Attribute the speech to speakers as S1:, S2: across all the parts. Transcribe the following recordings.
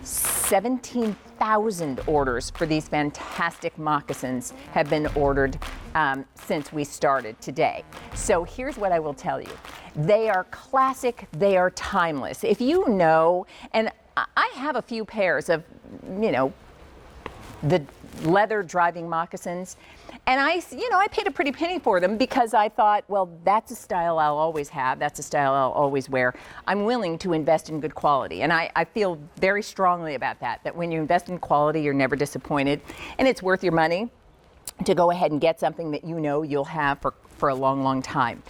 S1: 17,000 orders for these fantastic moccasins have been ordered since we started today. So here's what I will tell you. They are classic, they are timeless. If you know, and I have a few pairs of, you know, the leather driving moccasins, and I paid a pretty penny for them because I thought, well, that's a style I'll always have, that's a style I'll always wear. I'm willing to invest in good quality, and I feel very strongly about that when you invest in quality, you're never disappointed, and it's worth your money to go ahead and get something that you know you'll have for a long, long time.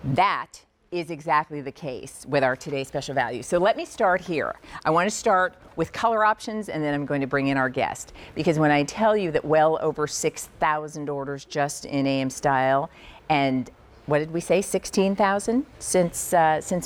S1: That is exactly the case with our today's special value. So let me start here. I want to start with color options, and then I'm going to bring in our guest. Because when I tell you that well over 6,000 orders just in AM style, and what did we say, 16,000 since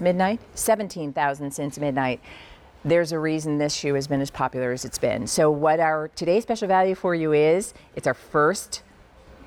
S1: midnight? 17,000 since midnight. There's a reason this shoe has been as popular as it's been. So what our today's special value for you is, it's our first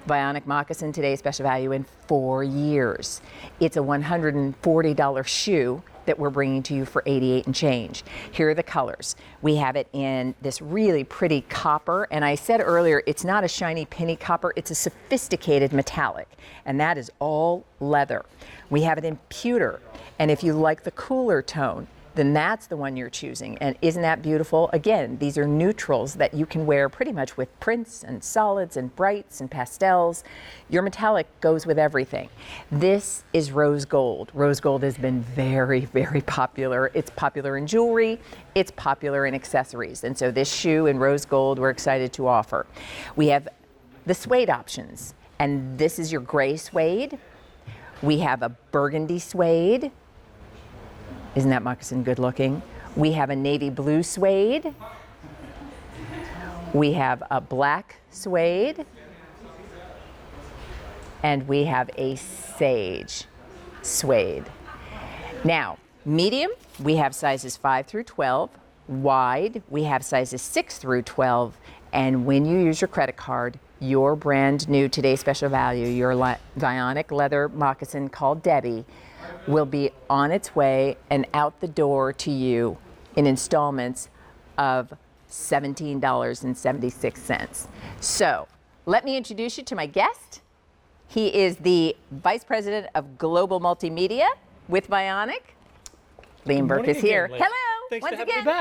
S1: Vionic moccasin today's special value in 4 years. It's a $140 shoe that we're bringing to you for $88 and change. Here are the colors. We have it in this really pretty copper, and I said earlier, it's not a shiny penny copper, it's a sophisticated metallic, and that is all leather. We have it in pewter, and if you like the cooler tone, then that's the one you're choosing. And isn't that beautiful? Again, these are neutrals that you can wear pretty much with prints and solids and brights and pastels. Your metallic goes with everything. This is rose gold. Rose gold has been very, very popular. It's popular in jewelry, it's popular in accessories. And so this shoe in rose gold we're excited to offer. We have the suede options, and this is your gray suede. We have a burgundy suede. Isn't that moccasin good looking? We have a navy blue suede. We have a black suede. And we have a sage suede. Now, medium, we have sizes 5 through 12. Wide, we have sizes 6 through 12. And when you use your credit card, your brand new today's special value, your Vionic leather moccasin called Debbie, will be on its way and out the door to you in installments of $17.76. So let me introduce you to my guest. He is the Vice President of Global Multimedia with Vionic. Liam Burke is here.
S2: Liam.
S1: Hello.
S2: Thanks
S1: once
S2: for having
S1: again.
S2: me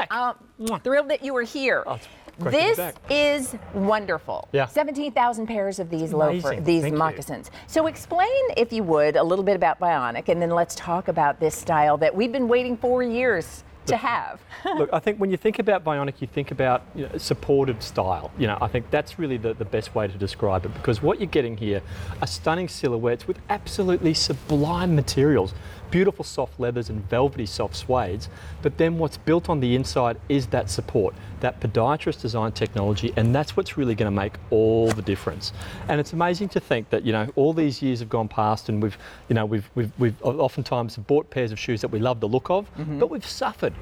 S2: back.
S1: Thrilled that you were here.
S2: Oh, great to be
S1: this
S2: back.
S1: is wonderful.
S2: Yeah.
S1: 17,000 pairs of these
S2: Amazing.
S1: these
S2: Thank you.
S1: moccasins. So explain, if you would, a little bit about Vionic, and then let's talk about this style that we've been waiting 4 years to have.
S2: Look, I think when you think about Vionic, you think about supportive style. I think that's really the best way to describe it, because what you're getting here are stunning silhouettes with absolutely sublime materials. Beautiful soft leathers and velvety soft suedes, but then what's built on the inside is that support, that podiatrist design technology, and that's what's really going to make all the difference. And it's amazing to think that all these years have gone past, and we've oftentimes bought pairs of shoes that we love the look of, but we've suffered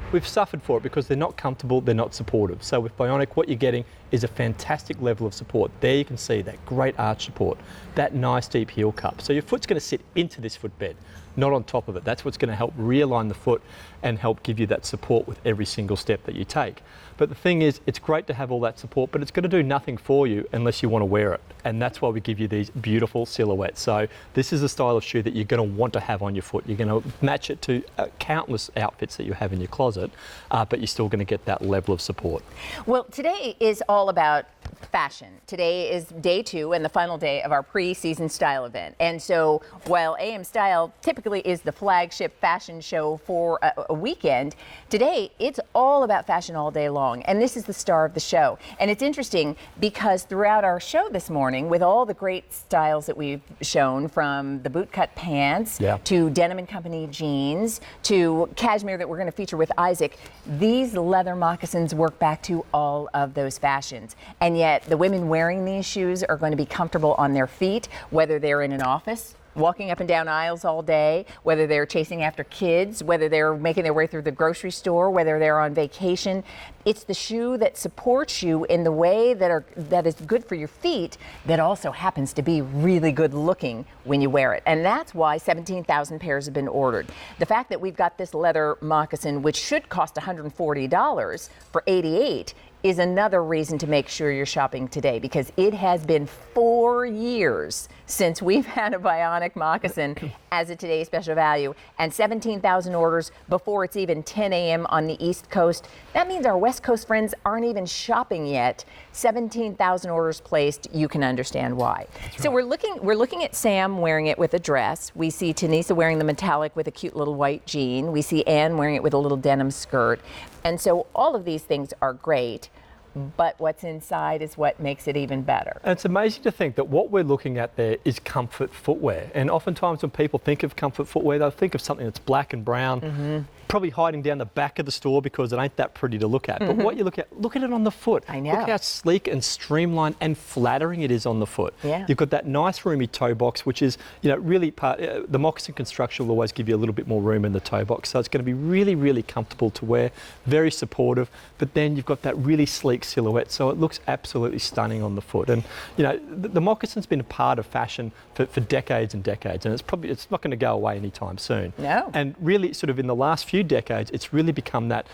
S2: for it because they're not comfortable, they're not supportive. So with Vionic, what you're getting is a fantastic level of support. There you can see that great arch support, that nice deep heel cup. So your foot's going to sit into this footbed, not on top of it. That's what's going to help realign the foot and help give you that support with every single step that you take. But the thing is, it's great to have all that support, but it's going to do nothing for you unless you want to wear it. And that's why we give you these beautiful silhouettes. So this is a style of shoe that you're going to want to have on your foot. You're going to match it to countless outfits that you have in your closet, but you're still going to get that level of support.
S1: Well, today is all about fashion. Today is day 2 and the final day of our pre-season style event. And so while AM Style typically is the flagship fashion show for a weekend, today it's all about fashion all day long. And this is the star of the show. And it's interesting because throughout our show this morning, with all the great styles that we've shown, from the bootcut pants to Denim & Company jeans to cashmere that we're going to feature with Isaac, these leather moccasins work back to all of those fashions. And yet the women wearing these shoes are going to be comfortable on their feet, whether they're in an office, walking up and down aisles all day, whether they're chasing after kids, whether they're making their way through the grocery store, whether they're on vacation. It's the shoe that supports you in the way that is good for your feet, that also happens to be really good looking when you wear it. And that's why 17,000 pairs have been ordered. The fact that we've got this leather moccasin, which should cost $140 for 88, is another reason to make sure you're shopping today, because it has been 4 years since we've had a Vionic moccasin as a today's special value, and 17,000 orders before it's even 10 a.m. on the East Coast. That means our West Coast friends aren't even shopping yet. 17,000 orders placed. You can understand why. That's so right. We're looking at Sam wearing it with a dress. We see Tanisa wearing the metallic with a cute little white jean. We see Anne wearing it with a little denim skirt. And so all of these things are great, but what's inside is what makes it even better.
S2: And it's amazing to think that what we're looking at there is comfort footwear. And oftentimes when people think of comfort footwear, they'll think of something that's black and brown, probably hiding down the back of the store because it ain't that pretty to look at. But what you look at it on the foot.
S1: I know.
S2: Look how sleek and streamlined and flattering it is on the foot.
S1: Yeah.
S2: You've got that nice roomy toe box, which is, really the moccasin construction will always give you a little bit more room in the toe box. So it's going to be really, really comfortable to wear, very supportive. But then you've got that really sleek silhouette, so it looks absolutely stunning on the foot. And the moccasin's been a part of fashion for decades and decades, and it's not going to go away anytime soon.
S1: No.
S2: And really, sort of in the last few decades, it's really become that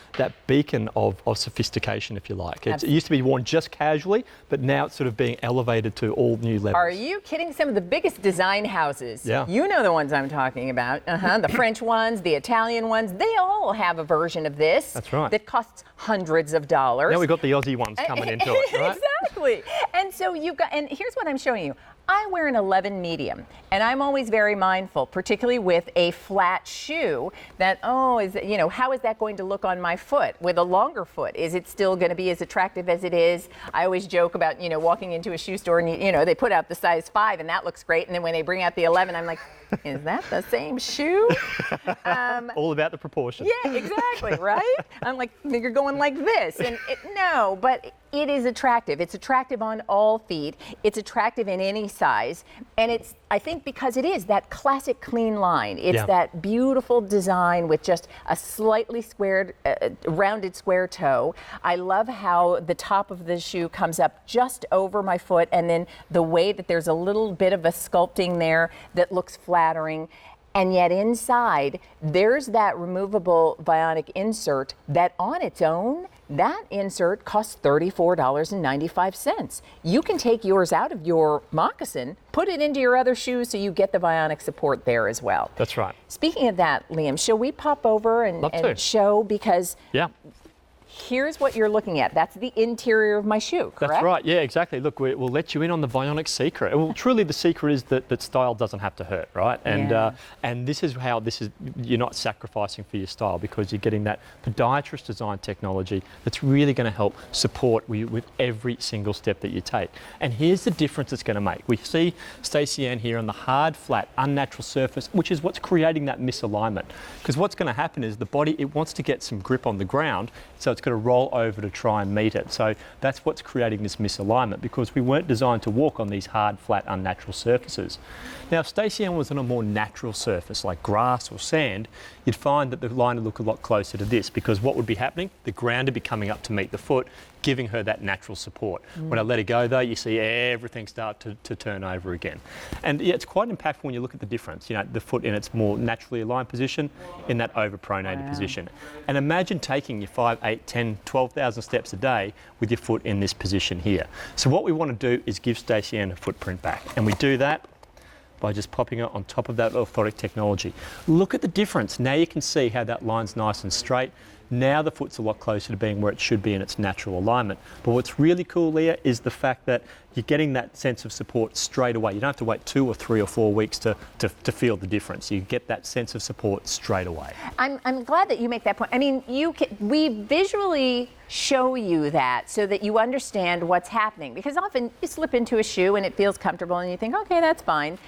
S2: beacon of sophistication, if you like. It used to be worn just casually, but now it's sort of being elevated to all new levels.
S1: Are you kidding? Some of the biggest design houses, you know the ones I'm talking about, the French ones, the Italian ones, they all have a version of this.
S2: That's right.
S1: That costs hundreds of dollars.
S2: Now we've got the Aussie ones coming into it, right?
S1: Exactly. And so and here's what I'm showing you. I wear an 11 medium, and I'm always very mindful, particularly with a flat shoe, that, how is that going to look on my foot? With a longer foot, is it still going to be as attractive as it is? I always joke about, walking into a shoe store and, they put out the size 5 and that looks great. And then when they bring out the 11, I'm like, is that the same shoe?
S2: All about the proportion.
S1: Yeah, exactly, right? I'm like, you're going like this. And no, but it is attractive. It's attractive on all feet. It's attractive in any size. And it's, I think, because it is that classic clean line. It's that beautiful design with just a slightly squared, rounded square toe. I love how the top of the shoe comes up just over my foot, and then the way that there's a little bit of a sculpting there that looks flattering. And yet inside, there's that removable Vionic insert that on its own, that insert costs $34.95. You can take yours out of your moccasin, put it into your other shoes so you get the Vionic support there as well.
S2: That's right.
S1: Speaking of that, Liam, shall we pop over and show? Because here's what you're looking at. That's the interior of my shoe, correct?
S2: That's right. Yeah, exactly. Look, we'll let you in on the Vionic secret. Well, truly the secret is that style doesn't have to hurt, right? And this is how you're not sacrificing for your style, because you're getting that podiatrist design technology that's really going to help support you with every single step that you take. And here's the difference it's going to make. We see Stacey Ann here on the hard, flat, unnatural surface, which is what's creating that misalignment. Because what's going to happen is the body, it wants to get some grip on the ground, so it's going to roll over to try and meet it. So that's what's creating this misalignment, because we weren't designed to walk on these hard, flat, unnatural surfaces. Now, if Stacey Ann was on a more natural surface like grass or sand, you'd find that the line would look a lot closer to this, because what would be happening? The ground would be coming up to meet the foot, giving her that natural support. When I let her go though, you see everything start to turn over again. And it's quite impactful when you look at the difference, the foot in its more naturally aligned position, in that overpronated position. And imagine taking your 5, 8, 10, 12,000 steps a day with your foot in this position here. So what we want to do is give Stacey Ann a footprint back. And we do that by just popping it on top of that orthotic technology. Look at the difference. Now you can see how that line's nice and straight. Now the foot's a lot closer to being where it should be in its natural alignment. But what's really cool, Leah, is the fact that you're getting that sense of support straight away. You don't have to wait 2 or 3 or 4 weeks to feel the difference. You get that sense of support straight away.
S1: I'm glad that you make that point. I mean, we visually show you that so that you understand what's happening, because often you slip into a shoe and it feels comfortable and you think, okay, that's fine.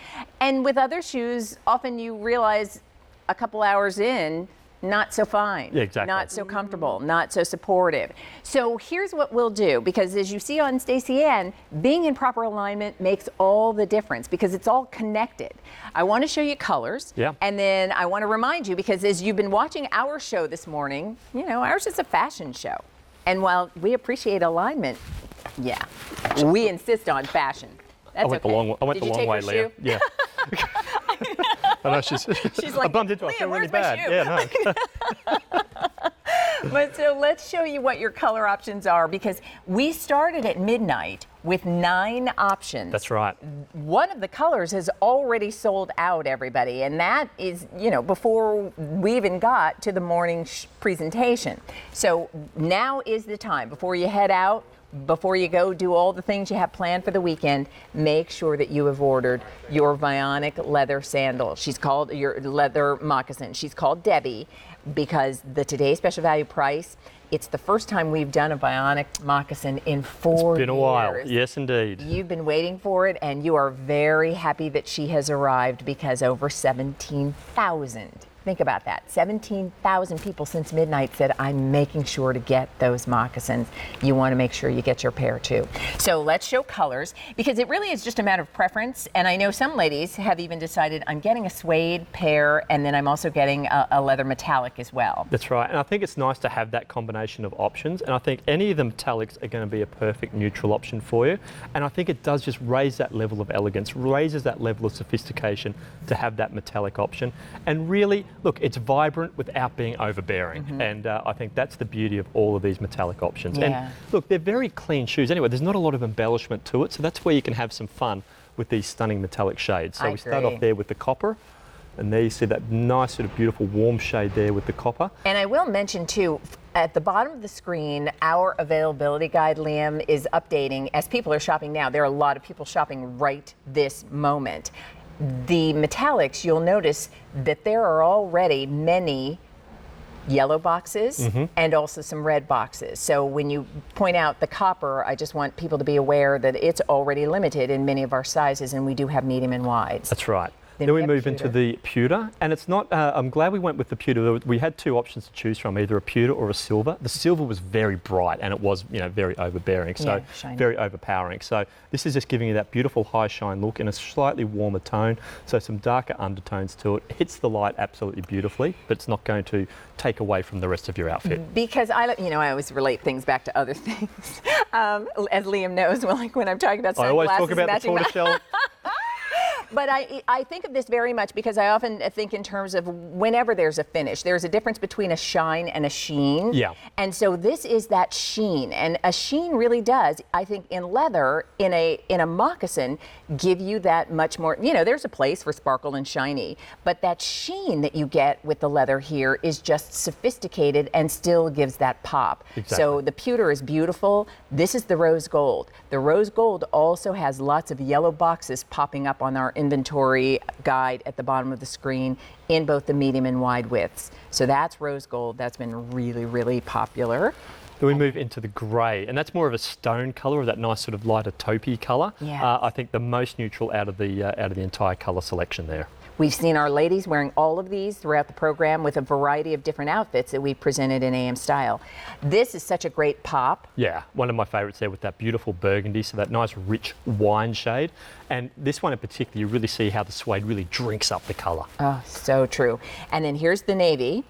S1: And with other shoes, often you realize a couple hours in, not so fine,
S2: exactly.
S1: Not so comfortable, not so supportive. So here's what we'll do, because as you see on Stacey Ann, being in proper alignment makes all the difference, because it's all connected. I want to show you colors, and then I want to remind you, because as you've been watching our show this morning, ours is a fashion show. And while we appreciate alignment, yeah, we insist on fashion. That's
S2: I went the long way. I went the long way, Leah. Yeah. I know she's
S1: like,
S2: I bumped into her. I feel really bad. Yeah, no.
S1: But so let's show you what your color options are, because we started at midnight with 9 options.
S2: That's right.
S1: One of the colors has already sold out, everybody, and that is, before we even got to the morning presentation. So now is the time, before you head out, before you go do all the things you have planned for the weekend, make sure that you have ordered your Vionic leather sandal. She's called your leather moccasin. She's called Debbie because the today's special value price, it's the first time we've done a Vionic moccasin in 4 years.
S2: It's been a while. Yes, indeed.
S1: You've been waiting for it, and you are very happy that she has arrived, because over 17,000. Think about that. 17,000 people since midnight said, I'm making sure to get those moccasins. You want to make sure you get your pair too. So let's show colors, because it really is just a matter of preference. And I know some ladies have even decided, I'm getting a suede pair, and then I'm also getting a leather metallic as well.
S2: That's right. And I think it's nice to have that combination of options. And I think any of the metallics are going to be a perfect neutral option for you. And I think it does just raise that level of elegance, raises that level of sophistication to have that metallic option. And really, look, it's vibrant without being overbearing. And I think that's the beauty of all of these metallic options.
S1: Yeah.
S2: And look, they're very clean shoes anyway. There's not a lot of embellishment to it, so that's where you can have some fun with these stunning metallic shades. So we start off there with the copper, and there you see that nice sort of beautiful warm shade there with the copper.
S1: And I will mention too, at the bottom of the screen, our availability guide, Liam, is updating as people are shopping now. There are a lot of people shopping right this moment. The metallics, you'll notice that there are already many yellow boxes and also some red boxes. So when you point out the copper, I just want people to be aware that it's already limited in many of our sizes, and we do have medium and wides.
S2: That's right. Then we move into the pewter, and it's not, I'm glad we went with the pewter. We had 2 options to choose from, either a pewter or a silver. The silver was very bright, and it was, very overbearing, so very overpowering. So this is just giving you that beautiful high shine look in a slightly warmer tone, so some darker undertones to it. It hits the light absolutely beautifully, but it's not going to take away from the rest of your outfit.
S1: Because I always relate things back to other things. As Liam knows, when I'm talking about sunglasses,
S2: I always talk about the tortoiseshell.
S1: But I think of this very much because I often think in terms of whenever there's a finish, there's a difference between a shine and a sheen.
S2: Yeah.
S1: And so this is that sheen, and a sheen really does, I think, in leather, in a moccasin, give you that much more. There's a place for sparkle and shiny, but that sheen that you get with the leather here is just sophisticated and still gives that pop.
S2: Exactly.
S1: So the pewter is beautiful. This is the rose gold. The rose gold also has lots of yellow boxes popping up on our inventory guide at the bottom of the screen in both the medium and wide widths. So that's rose gold. That's been really, really popular.
S2: Then we move into the grey, and that's more of a stone colour, or that nice sort of lighter taupey colour.
S1: Yeah.
S2: I think the most neutral out of the entire colour selection there.
S1: We've seen our ladies wearing all of these throughout the program with a variety of different outfits that we presented in AM Style. This is such a great pop.
S2: Yeah, one of my favourites there with that beautiful burgundy, so that nice rich wine shade. And this one in particular, you really see how the suede really drinks up the colour.
S1: Oh, so true. And then here's the navy.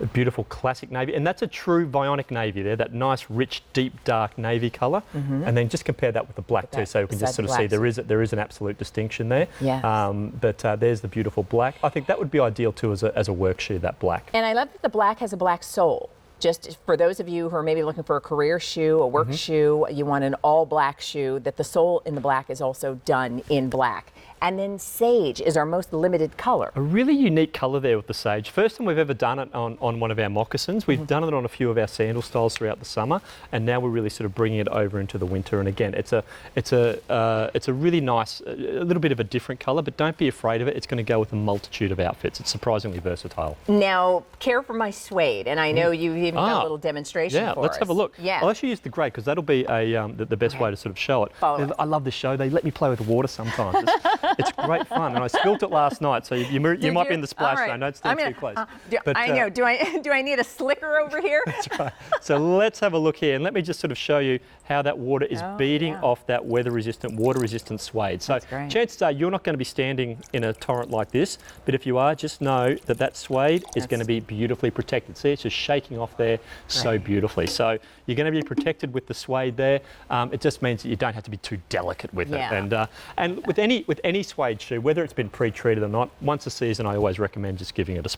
S2: A beautiful classic navy, and that's a true Vionic navy there, that nice rich deep dark navy colour. And then just compare that with the black too, so you can just sort of see there is an absolute distinction there.
S1: Yeah.
S2: But there's the beautiful black. I think that would be ideal too as a work shoe, that black.
S1: And I love that the black has a black sole. Just for those of you who are maybe looking for a career shoe, a work shoe, you want an all black shoe, that the sole in the black is also done in black. And then sage is our most limited color.
S2: A really unique colour there with the sage. First time we've ever done it on one of our moccasins. We've done it on a few of our sandal styles throughout the summer, and now we're really sort of bringing it over into the winter. And again, it's a really nice, a little bit of a different colour, but don't be afraid of it. It's going to go with a multitude of outfits. It's surprisingly versatile.
S1: Now, care for my suede, and I know you've even got a little demonstration for us.
S2: Yeah, let's have a look.
S1: Yeah.
S2: I'll actually use the grey because that'll be the best way to sort of show it. I love this show. They let me play with the water sometimes. It's great fun, and I spilt it last night, so you might be in the splash
S1: All right.
S2: zone. Don't stand too close.
S1: I know. Do I need a slicker over here?
S2: That's right. So let's have a look here, and let me just sort of show you how that water is beating off that weather-resistant, water-resistant suede. So chances are you're not going to be standing in a torrent like this, but if you are, just know that that suede is going to be beautifully protected. See, it's just shaking off there so beautifully. So you're going to be protected with the suede there. It just means that you don't have to be too delicate with it. And with any suede shoe, whether it's been pre-treated or not, once a season I always recommend just giving it a